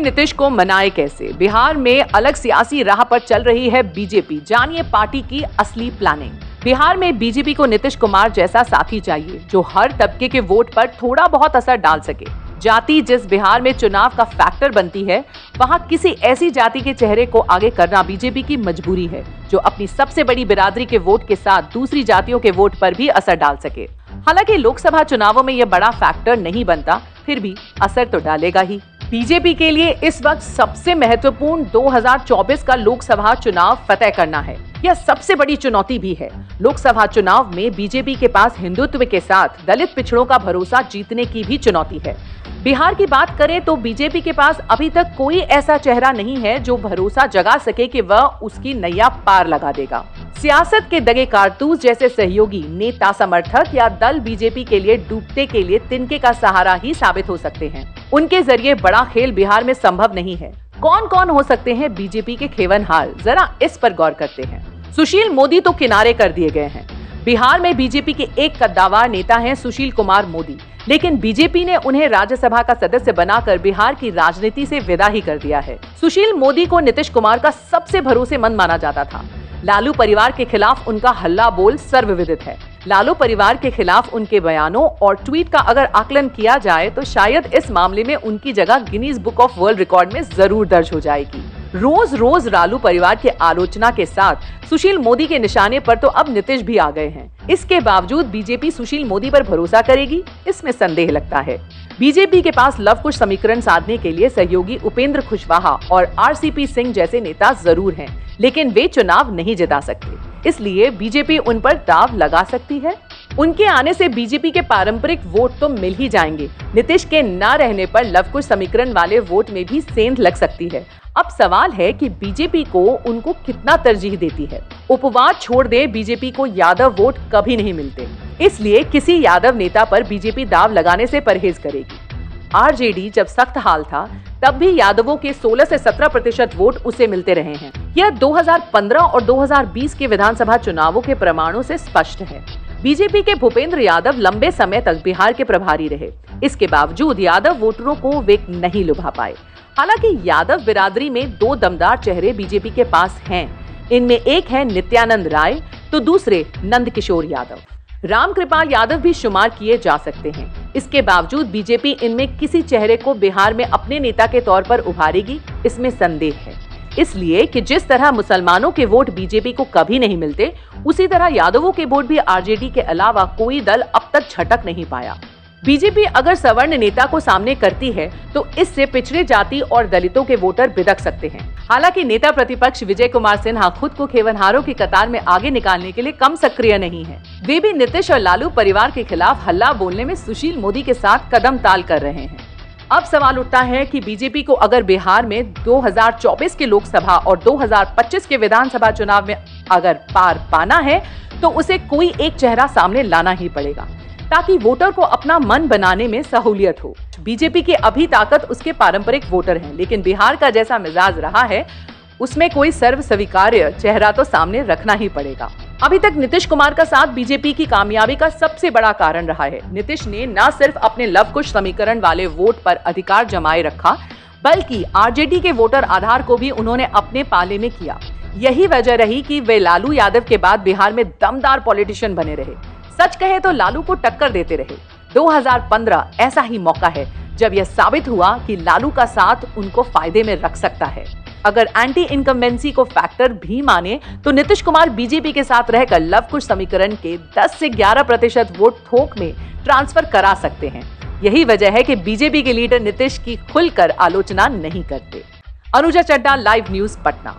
नीतीश को मनाए कैसे? बिहार में अलग सियासी राह पर चल रही है बीजेपी। जानिए पार्टी की असली प्लानिंग। बिहार में बीजेपी को नीतीश कुमार जैसा साथी चाहिए जो हर तबके के वोट पर थोड़ा बहुत असर डाल सके। जाति जिस बिहार में चुनाव का फैक्टर बनती है, वहां किसी ऐसी जाति के चेहरे को आगे करना बीजेपी की मजबूरी है जो अपनी सबसे बड़ी बिरादरी के वोट के साथ दूसरी जातियों के वोट पर भी असर डाल सके। हालांकि लोकसभा चुनावों में यह बड़ा फैक्टर नहीं बनता, फिर भी असर तो डालेगा ही। बीजेपी के लिए इस वक्त सबसे महत्वपूर्ण 2024 का लोकसभा चुनाव फतेह करना है। यह सबसे बड़ी चुनौती भी है। लोकसभा चुनाव में बीजेपी के पास हिंदुत्व के साथ दलित पिछड़ों का भरोसा जीतने की भी चुनौती है। बिहार की बात करें तो बीजेपी के पास अभी तक कोई ऐसा चेहरा नहीं है जो भरोसा जगा सके कि वह उसकी नैया पार लगा देगा। सियासत के दगे कारतूस जैसे सहयोगी, नेता, समर्थक या दल बीजेपी के लिए डूबते के लिए तिनके का सहारा ही साबित हो सकते हैं। उनके जरिए बड़ा खेल बिहार में संभव नहीं है। कौन कौन हो सकते हैं बीजेपी के खेवनहार, जरा इस पर गौर करते हैं। सुशील मोदी तो किनारे कर दिए गए हैं। बिहार में बीजेपी के एक कद्दावर नेता हैं सुशील कुमार मोदी, लेकिन बीजेपी ने उन्हें राज्यसभा का सदस्य बनाकर बिहार की राजनीति से विदा ही कर दिया है। सुशील मोदी को नीतीश कुमार का सबसे भरोसेमंद माना जाता था। लालू परिवार के खिलाफ उनका हल्ला बोल सर्वविदित है। लालू परिवार के खिलाफ उनके बयानों और ट्वीट का अगर आकलन किया जाए तो शायद इस मामले में उनकी जगह Guinness book of world record में जरूर दर्ज हो जाएगी। रोज रोज लालू परिवार की आलोचना के साथ सुशील मोदी के निशाने पर तो अब नीतीश भी आ गए हैं। इसके बावजूद बीजेपी सुशील मोदी पर भरोसा करेगी, इसमें संदेह लगता है। बीजेपी के पास लव कुश समीकरण साधने के लिए सहयोगी उपेंद्र कुशवाहा और आरसीपी सिंह जैसे नेता जरूर हैं, लेकिन वे चुनाव नहीं जिता सकते। इसलिए बीजेपी उन पर दाव लगा सकती है। उनके आने से बीजेपी के पारंपरिक वोट तो मिल ही जाएंगे। नीतीश के न रहने पर लव कुश समीकरण वाले वोट में भी सेंध लग सकती है। अब सवाल है कि बीजेपी को उनको कितना तरजीह देती है। उपवाद छोड़ दे, बीजेपी को यादव वोट कभी नहीं मिलते, इसलिए किसी यादव नेता पर बीजेपी दाव लगाने से परहेज करेगी। आरजेडी जब सख्त हाल था तब भी यादवों के 16 से 17% वोट उसे मिलते रहे हैं। यह 2015 और 2020 के विधानसभा चुनावों के प्रमाणों से स्पष्ट है। बीजेपी के भूपेंद्र यादव लंबे समय तक बिहार के प्रभारी रहे। इसके बावजूद यादव वोटरों को वे नहीं लुभा पाए। हालांकि यादव बिरादरी में दो दमदार चेहरे बीजेपी के पास हैं। इनमें एक है नित्यानंद राय तो दूसरे नंदकिशोर यादव। रामकृपाल यादव भी शुमार किए जा सकते हैं। इसके बावजूद बीजेपी इनमें किसी चेहरे को बिहार में अपने नेता के तौर पर उभारेगी, इसमें संदेह है। इसलिए कि जिस तरह मुसलमानों के वोट बीजेपी को कभी नहीं मिलते, उसी तरह यादवों के वोट भी आरजेडी के अलावा कोई दल अब तक झटक नहीं पाया। बीजेपी अगर सवर्ण नेता को सामने करती है तो इससे पिछड़े जाति और दलितों के वोटर बिदक सकते हैं। हालांकि नेता प्रतिपक्ष विजय कुमार सिन्हा खुद को खेवनहारों की कतार में आगे निकालने के लिए कम सक्रिय नहीं है। वे भी नीतीश और लालू परिवार के खिलाफ हल्ला बोलने में सुशील मोदी के साथ कदम ताल कर रहे हैं। अब सवाल उठता है कि बीजेपी को अगर बिहार में 2024 के लोकसभा और 2025 के विधानसभा चुनाव में अगर पार पाना है तो उसे कोई एक चेहरा सामने लाना ही पड़ेगा ताकि वोटर को अपना मन बनाने में सहूलियत हो। बीजेपी की अभी ताकत उसके पारंपरिक वोटर हैं, लेकिन बिहार का जैसा मिजाज रहा है उसमें कोई सर्व स्वीकार्य चेहरा तो सामने रखना ही पड़ेगा। अभी तक नीतीश कुमार का साथ बीजेपी की कामयाबी का सबसे बड़ा कारण रहा है। नीतीश ने न सिर्फ अपने लव कुश समीकरण वाले वोट पर अधिकार जमाए रखा, बल्कि आरजेडी के वोटर आधार को भी उन्होंने अपने पाले में किया। यही वजह रही कि वे लालू यादव के बाद बिहार में दमदार पॉलिटिशियन बने रहे। सच कहे तो लालू को टक्कर देते रहे। 2015 ऐसा ही मौका है जब यह साबित हुआ कि लालू का साथ उनको फायदे में रख सकता है। अगर एंटी इनकम्बेंसी को फैक्टर भी माने तो नीतीश कुमार बीजेपी के साथ रहकर लव कुश समीकरण के 10 से 11% वोट थोक में ट्रांसफर करा सकते हैं। यही वजह है कि बीजेपी के लीडर नीतीश की खुलकर आलोचना नहीं करते। अनुजा चड्डा, लाइव न्यूज, पटना।